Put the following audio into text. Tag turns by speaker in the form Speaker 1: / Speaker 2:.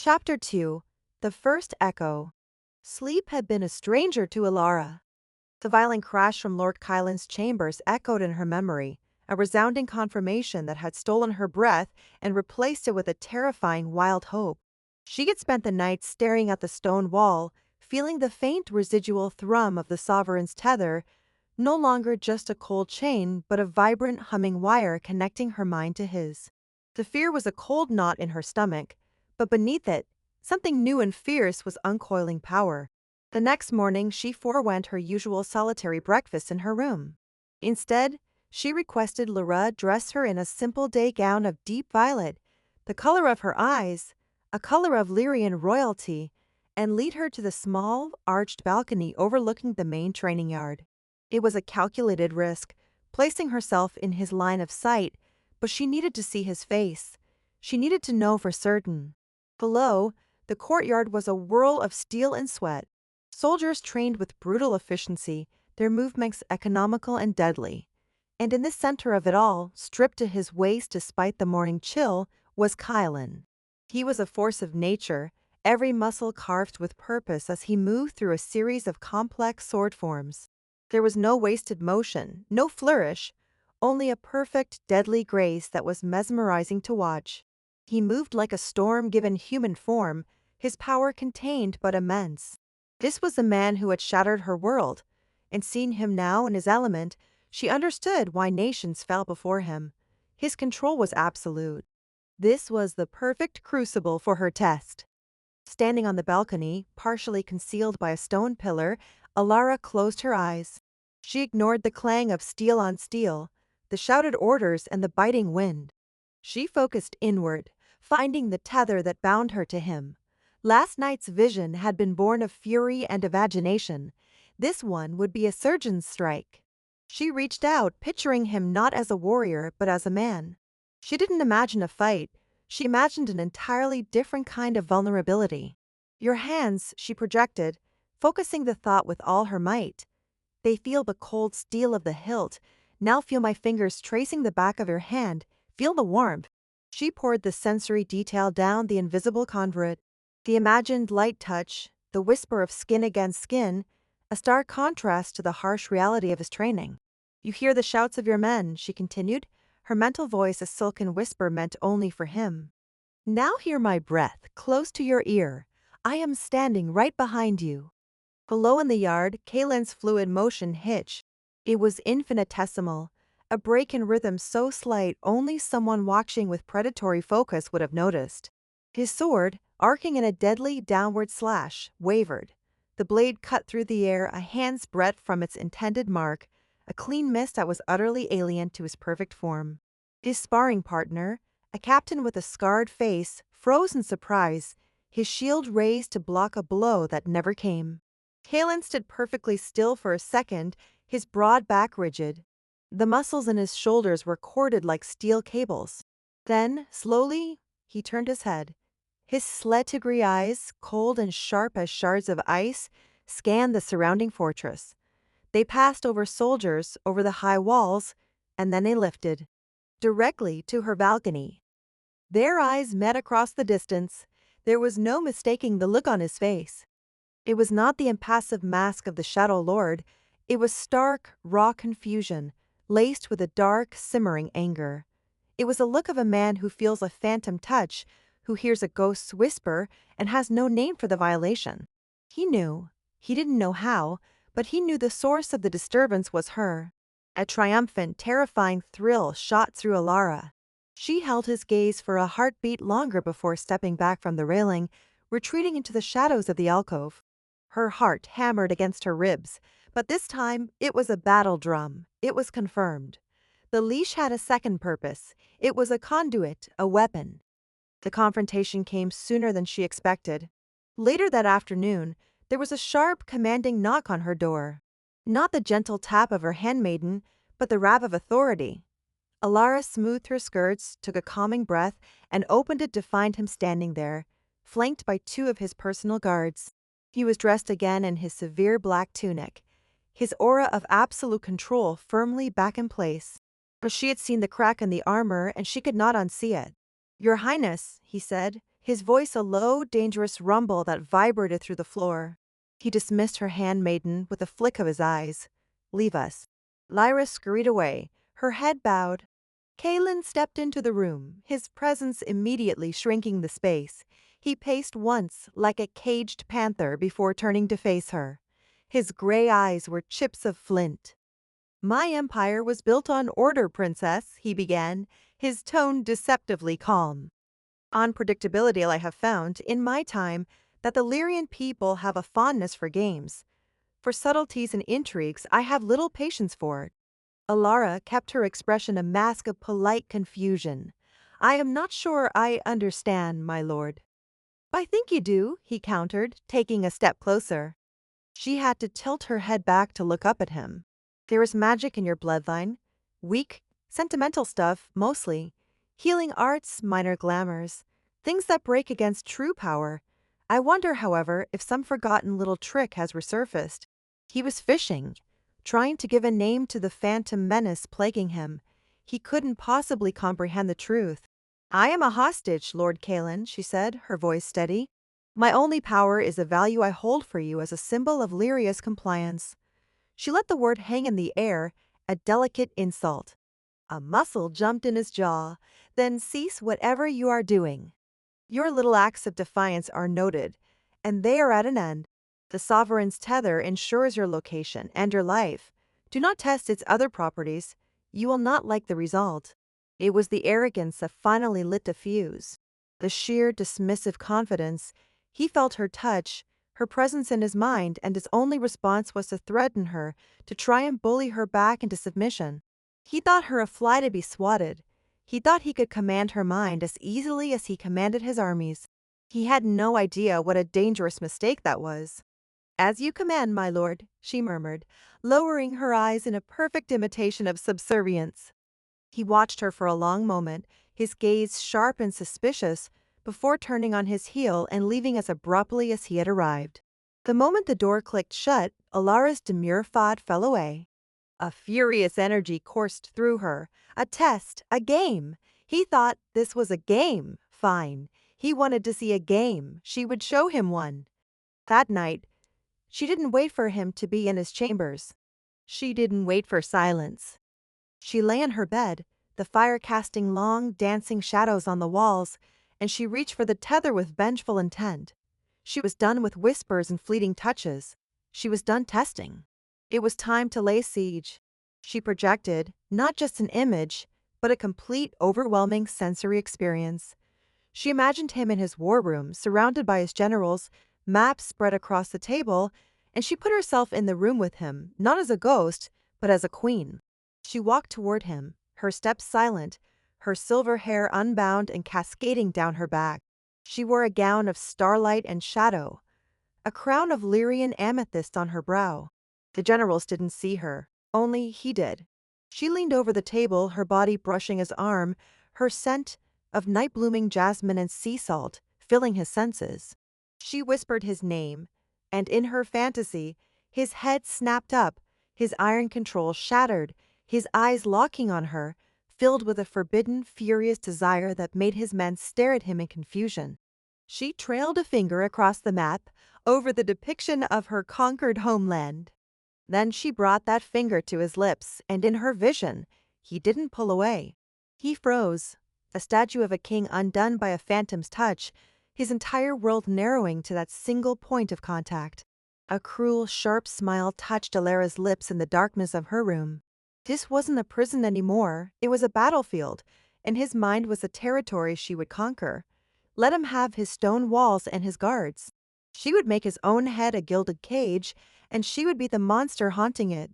Speaker 1: Chapter 2. The First Echo. Sleep had been a stranger to Alara. The violent crash from Lord Kylan's chambers echoed in her memory, a resounding confirmation that had stolen her breath and replaced it with a terrifying wild hope. She had spent the night staring at the stone wall, feeling the faint residual thrum of the sovereign's tether, no longer just a cold chain but a vibrant humming wire connecting her mind to his. The fear was a cold knot in her stomach, but beneath it, something new and fierce was uncoiling power. The next morning, she forewent her usual solitary breakfast in her room. Instead, she requested Lara dress her in a simple day gown of deep violet, the color of her eyes, a color of Lyrian royalty, and lead her to the small, arched balcony overlooking the main training yard. It was a calculated risk, placing herself in his line of sight, but she needed to see his face. She needed to know for certain. Below, the courtyard was a whirl of steel and sweat. Soldiers trained with brutal efficiency, their movements economical and deadly. And in the center of it all, stripped to his waist despite the morning chill, was Kylan. He was a force of nature, every muscle carved with purpose as he moved through a series of complex sword forms. There was no wasted motion, no flourish, only a perfect, deadly grace that was mesmerizing to watch. He moved like a storm given human form, his power contained but immense. This was the man who had shattered her world, and seeing him now in his element, she understood why nations fell before him. His control was absolute. This was the perfect crucible for her test. Standing on the balcony, partially concealed by a stone pillar, Alara closed her eyes. She ignored the clang of steel on steel, the shouted orders and the biting wind. She focused inward, finding the tether that bound her to him. Last night's vision had been born of fury and imagination. This one would be a surgeon's strike. She reached out, picturing him not as a warrior but as a man. She didn't imagine a fight. She imagined an entirely different kind of vulnerability. "Your hands," she projected, focusing the thought with all her might. "They feel the cold steel of the hilt. Now feel my fingers tracing the back of your hand. Feel the warmth." She poured the sensory detail down the invisible conduit. The imagined light touch, the whisper of skin against skin, a stark contrast to the harsh reality of his training. "You hear the shouts of your men," she continued, her mental voice a silken whisper meant only for him. "Now hear my breath, close to your ear. I am standing right behind you." Below in the yard, Kalen's fluid motion hitched. It was infinitesimal, a break in rhythm so slight only someone watching with predatory focus would have noticed. His sword, arcing in a deadly downward slash, wavered. The blade cut through the air a hand's breadth from its intended mark, a clean miss that was utterly alien to his perfect form. His sparring partner, a captain with a scarred face, froze in surprise, his shield raised to block a blow that never came. Kalen stood perfectly still for a second, his broad back rigid. The muscles in his shoulders were corded like steel cables. Then, slowly, he turned his head. His sled-to-grey eyes, cold and sharp as shards of ice, scanned the surrounding fortress. They passed over soldiers, over the high walls, and then they lifted. Directly to her balcony. Their eyes met across the distance. There was no mistaking the look on his face. It was not the impassive mask of the Shadow Lord. It was stark, raw confusion, laced with a dark, simmering anger. It was the look of a man who feels a phantom touch, who hears a ghost's whisper and has no name for the violation. He knew. He didn't know how, but he knew the source of the disturbance was her. A triumphant, terrifying thrill shot through Alara. She held his gaze for a heartbeat longer before stepping back from the railing, retreating into the shadows of the alcove. Her heart hammered against her ribs, but this time it was a battle drum. It was confirmed. The leash had a second purpose. It was a conduit, a weapon. The confrontation came sooner than she expected. Later that afternoon, there was a sharp, commanding knock on her door. Not the gentle tap of her handmaiden, but the rap of authority. Alara smoothed her skirts, took a calming breath, and opened it to find him standing there, flanked by two of his personal guards. He was dressed again in his severe black tunic, his aura of absolute control firmly back in place. But she had seen the crack in the armor, and she could not unsee it. "Your Highness," he said, his voice a low, dangerous rumble that vibrated through the floor. He dismissed her handmaiden with a flick of his eyes. "Leave us." Lyra scurried away, her head bowed. Kalen stepped into the room, his presence immediately shrinking the space. He paced once like a caged panther before turning to face her. His gray eyes were chips of flint. "My empire was built on order, princess," he began, his tone deceptively calm. "Unpredictability I have found, in my time, that the Lyrian people have a fondness for games. For subtleties and intrigues I have little patience for." Alara kept her expression a mask of polite confusion. "I am not sure I understand, my lord." "I think you do," he countered, taking a step closer. She had to tilt her head back to look up at him. "There is magic in your bloodline. Weak, sentimental stuff, mostly. Healing arts, minor glamours. Things that break against true power. I wonder, however, if some forgotten little trick has resurfaced." He was fishing, trying to give a name to the phantom menace plaguing him. He couldn't possibly comprehend the truth. "I am a hostage, Lord Kalen," she said, her voice steady. "My only power is the value I hold for you as a symbol of Lyria's compliance." She let the word hang in the air, a delicate insult. A muscle jumped in his jaw. "Then cease whatever you are doing. Your little acts of defiance are noted, and they are at an end. The sovereign's tether ensures your location and your life. Do not test its other properties. You will not like the result." It was the arrogance that finally lit the fuse. The sheer dismissive confidence. He felt her touch, her presence in his mind, and his only response was to threaten her, to try and bully her back into submission. He thought her a fly to be swatted. He thought he could command her mind as easily as he commanded his armies. He had no idea what a dangerous mistake that was. "As you command, my lord," she murmured, lowering her eyes in a perfect imitation of subservience. He watched her for a long moment, his gaze sharp and suspicious, before turning on his heel and leaving as abruptly as he had arrived. The moment the door clicked shut, Alara's demure fad fell away. A furious energy coursed through her. A test, a game. He thought this was a game. Fine. He wanted to see a game. She would show him one. That night, she didn't wait for him to be in his chambers. She didn't wait for silence. She lay in her bed, the fire casting long, dancing shadows on the walls, and she reached for the tether with vengeful intent. She was done with whispers and fleeting touches. She was done testing. It was time to lay siege. She projected, not just an image, but a complete, overwhelming sensory experience. She imagined him in his war room, surrounded by his generals, maps spread across the table, and she put herself in the room with him, not as a ghost, but as a queen. She walked toward him, her steps silent, her silver hair unbound and cascading down her back. She wore a gown of starlight and shadow, a crown of Lyrian amethyst on her brow. The generals didn't see her, only he did. She leaned over the table, her body brushing his arm, her scent of night-blooming jasmine and sea salt filling his senses. She whispered his name, and in her fantasy, his head snapped up, his iron control shattered, his eyes locking on her, filled with a forbidden, furious desire that made his men stare at him in confusion. She trailed a finger across the map, over the depiction of her conquered homeland. Then she brought that finger to his lips, and in her vision, he didn't pull away. He froze, a statue of a king undone by a phantom's touch, his entire world narrowing to that single point of contact. A cruel, sharp smile touched Alara's lips in the darkness of her room. This wasn't a prison anymore, it was a battlefield, and his mind was a territory she would conquer. Let him have his stone walls and his guards. She would make his own head a gilded cage, and she would be the monster haunting it.